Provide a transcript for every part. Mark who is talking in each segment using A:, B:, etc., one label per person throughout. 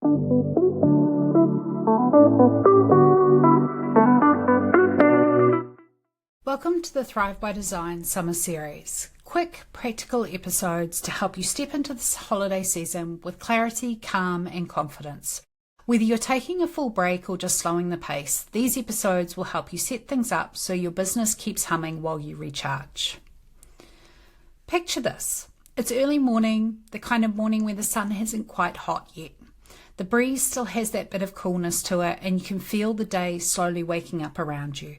A: Welcome to the Thrive by Design Summer Series. Quick, practical episodes to help you step into this holiday season with clarity, calm, and confidence. Whether you're taking a full break or just slowing the pace, these episodes will help you set things up so your business keeps humming while you recharge. Picture this. It's early morning, the kind of morning where the sun hasn't quite hot yet. The breeze still has that bit of coolness to it, and you can feel the day slowly waking up around you.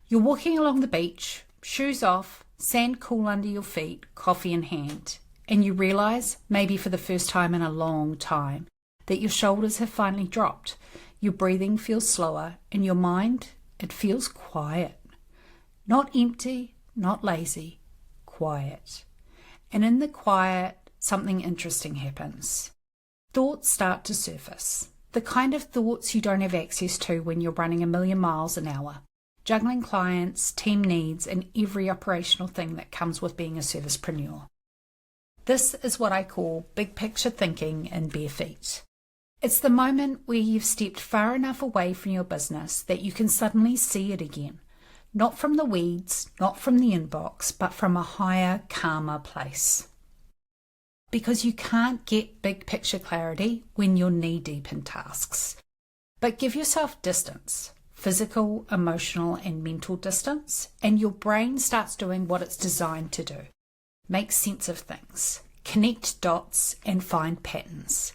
A: You're walking along the beach, shoes off, sand cool under your feet, coffee in hand, and you realise, maybe for the first time in a long time, that your shoulders have finally dropped. Your breathing feels slower, and your mind, it feels quiet. Not empty, not lazy, quiet. And in the quiet, something interesting happens. Thoughts start to surface. The kind of thoughts you don't have access to when you're running 1,000,000 miles an hour. Juggling clients, team needs, and every operational thing that comes with being a servicepreneur. This is what I call big picture thinking in bare feet. It's the moment where you've stepped far enough away from your business that you can suddenly see it again. Not from the weeds, not from the inbox, but from a higher, calmer place. Because you can't get big picture clarity when you're knee deep in tasks. But give yourself distance. Physical, emotional, and mental distance, and your brain starts doing what it's designed to do. Make sense of things, connect dots, and find patterns.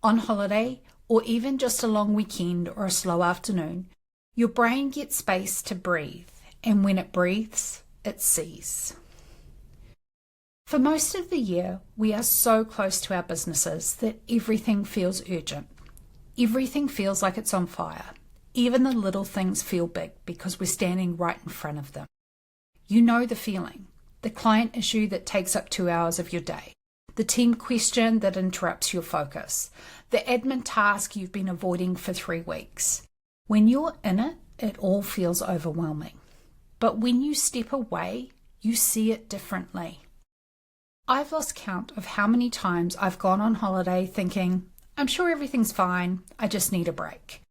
A: On holiday, or even just a long weekend or a slow afternoon, your brain gets space to breathe, and when it breathes, it sees. For most of the year, we are so close to our businesses that everything feels urgent. Everything feels like it's on fire. Even the little things feel big because we're standing right in front of them. You know the feeling. The client issue that takes up 2 hours of your day. The team question that interrupts your focus. The admin task you've been avoiding for 3 weeks. When you're in it, it all feels overwhelming. But when you step away, you see it differently. I've lost count of how many times I've gone on holiday thinking, I'm sure everything's fine, I just need a break.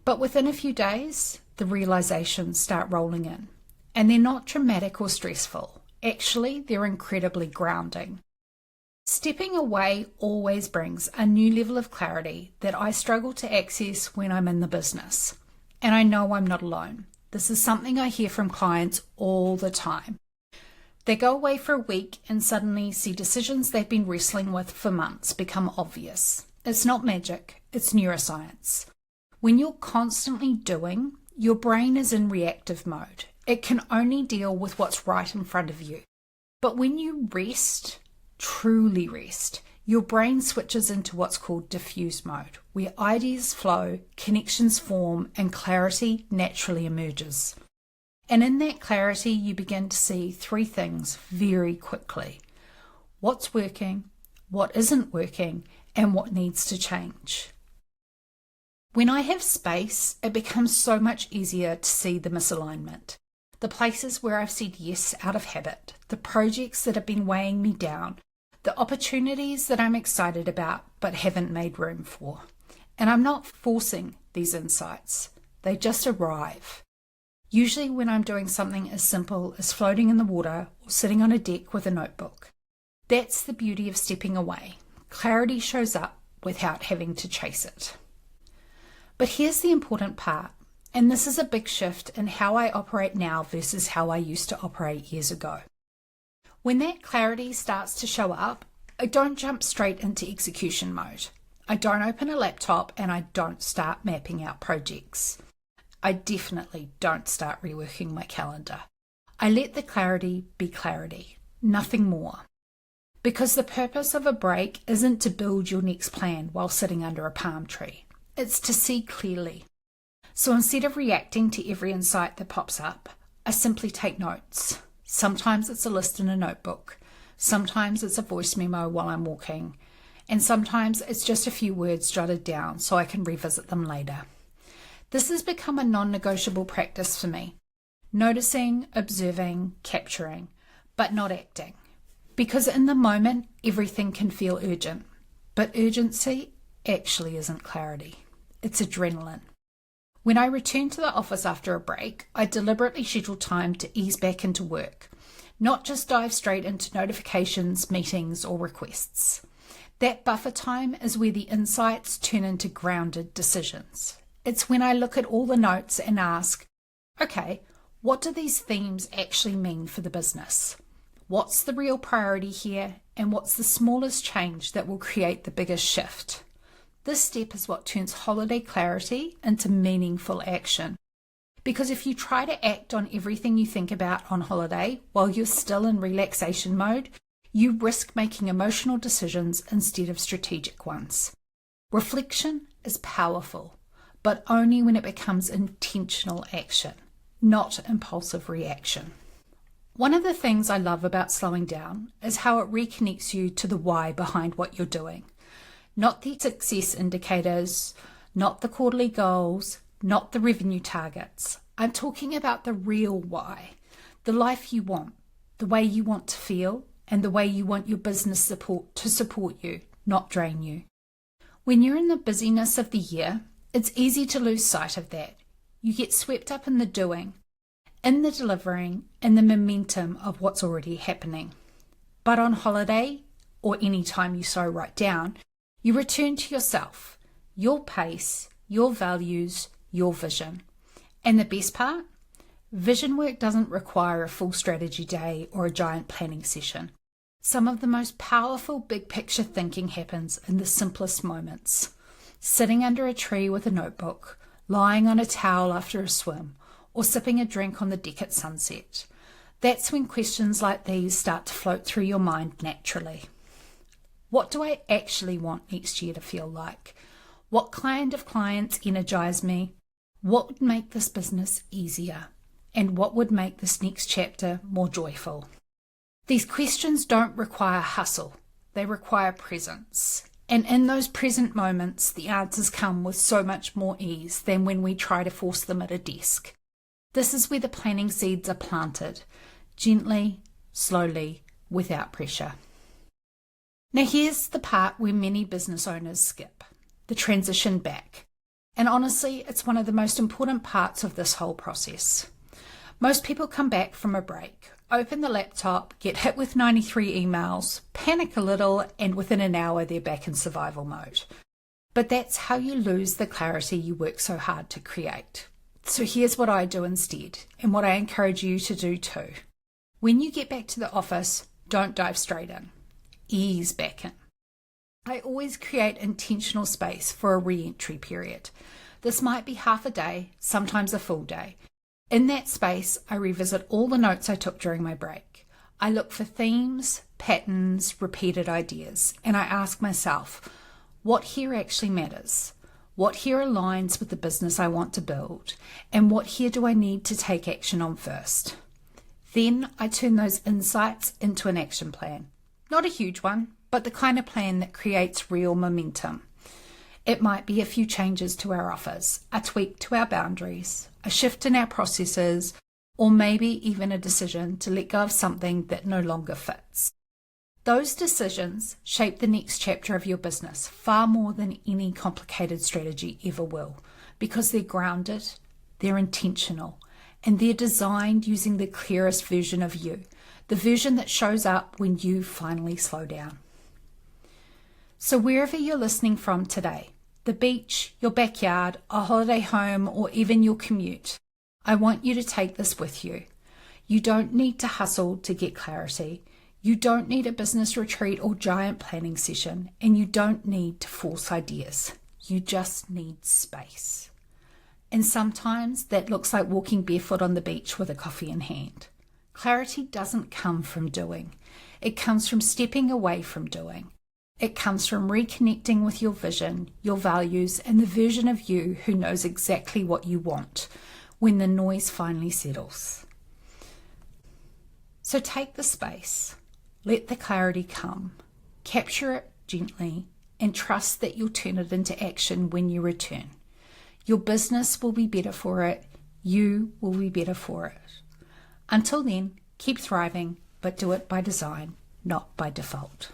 A: But within a few days, the realizations start rolling in. And they're not dramatic or stressful. Actually, they're incredibly grounding. Stepping away always brings a new level of clarity that I struggle to access when I'm in the business. And I know I'm not alone. This is something I hear from clients all the time. They go away for a week and suddenly see decisions they've been wrestling with for months become obvious. It's not magic, it's neuroscience. When you're constantly doing, your brain is in reactive mode. It can only deal with what's right in front of you. But when you rest, truly rest, your brain switches into what's called diffuse mode, where ideas flow, connections form, and clarity naturally emerges. And in that clarity, you begin to see 3 things very quickly. What's working, what isn't working, and what needs to change. When I have space, it becomes so much easier to see the misalignment. The places where I've said yes out of habit, the projects that have been weighing me down, the opportunities that I'm excited about but haven't made room for. And I'm not forcing these insights. They just arrive. Usually when I'm doing something as simple as floating in the water or sitting on a deck with a notebook. That's the beauty of stepping away. Clarity shows up without having to chase it. But here's the important part, and this is a big shift in how I operate now versus how I used to operate years ago. When that clarity starts to show up, I don't jump straight into execution mode. I don't open a laptop and I don't start mapping out projects. I definitely don't start reworking my calendar. I let the clarity be clarity, nothing more. Because the purpose of a break isn't to build your next plan while sitting under a palm tree. It's to see clearly. So instead of reacting to every insight that pops up, I simply take notes. Sometimes it's a list in a notebook. Sometimes it's a voice memo while I'm walking. And sometimes it's just a few words jotted down so I can revisit them later. This has become a non-negotiable practice for me. Noticing, observing, capturing, but not acting. Because in the moment, everything can feel urgent. But urgency actually isn't clarity. It's adrenaline. When I return to the office after a break, I deliberately schedule time to ease back into work, not just dive straight into notifications, meetings, or requests. That buffer time is where the insights turn into grounded decisions. It's when I look at all the notes and ask, okay, what do these themes actually mean for the business? What's the real priority here, and what's the smallest change that will create the biggest shift? This step is what turns holiday clarity into meaningful action. Because if you try to act on everything you think about on holiday while you're still in relaxation mode, you risk making emotional decisions instead of strategic ones. Reflection is powerful, but only when it becomes intentional action, not impulsive reaction. One of the things I love about slowing down is how it reconnects you to the why behind what you're doing. Not the success indicators, not the quarterly goals, not the revenue targets. I'm talking about the real why, the life you want, the way you want to feel, and the way you want your business to support you, not drain you. When you're in the busyness of the year, it's easy to lose sight of that. You get swept up in the doing, in the delivering, in the momentum of what's already happening. But on holiday, or any time you so write down, you return to yourself, your pace, your values, your vision. And the best part? Vision work doesn't require a full strategy day or a giant planning session. Some of the most powerful big picture thinking happens in the simplest moments. Sitting under a tree with a notebook, lying on a towel after a swim, or sipping a drink on the deck at sunset. That's when questions like these start to float through your mind naturally. What do I actually want next year to feel like? What kind of clients energize me? What would make this business easier? And what would make this next chapter more joyful? These questions don't require hustle. They require presence. And in those present moments, the answers come with so much more ease than when we try to force them at a desk. This is where the planning seeds are planted, gently, slowly, without pressure. Now here's the part where many business owners skip, the transition back. And honestly, it's one of the most important parts of this whole process. Most people come back from a break, open the laptop, get hit with 93 emails, panic a little, and within an hour they're back in survival mode. But that's how you lose the clarity you work so hard to create. So here's what I do instead, and what I encourage you to do too. When you get back to the office, don't dive straight in. Ease back in. I always create intentional space for a re-entry period. This might be half a day, sometimes a full day. In that space, I revisit all the notes I took during my break. I look for themes, patterns, repeated ideas, and I ask myself, what here actually matters? What here aligns with the business I want to build? And what here do I need to take action on first? Then I turn those insights into an action plan. Not a huge one, but the kind of plan that creates real momentum. It might be a few changes to our offers, a tweak to our boundaries, a shift in our processes, or maybe even a decision to let go of something that no longer fits. Those decisions shape the next chapter of your business far more than any complicated strategy ever will, because they're grounded, they're intentional, and they're designed using the clearest version of you, the version that shows up when you finally slow down. So wherever you're listening from today, the beach, your backyard, a holiday home, or even your commute, I want you to take this with you. You don't need to hustle to get clarity. You don't need a business retreat or giant planning session, and you don't need to force ideas. You just need space. And sometimes that looks like walking barefoot on the beach with a coffee in hand. Clarity doesn't come from doing. It comes from stepping away from doing. It comes from reconnecting with your vision, your values, and the version of you who knows exactly what you want when the noise finally settles. So take the space, let the clarity come, capture it gently, and trust that you'll turn it into action when you return. Your business will be better for it. You will be better for it. Until then, keep thriving, but do it by design, not by default.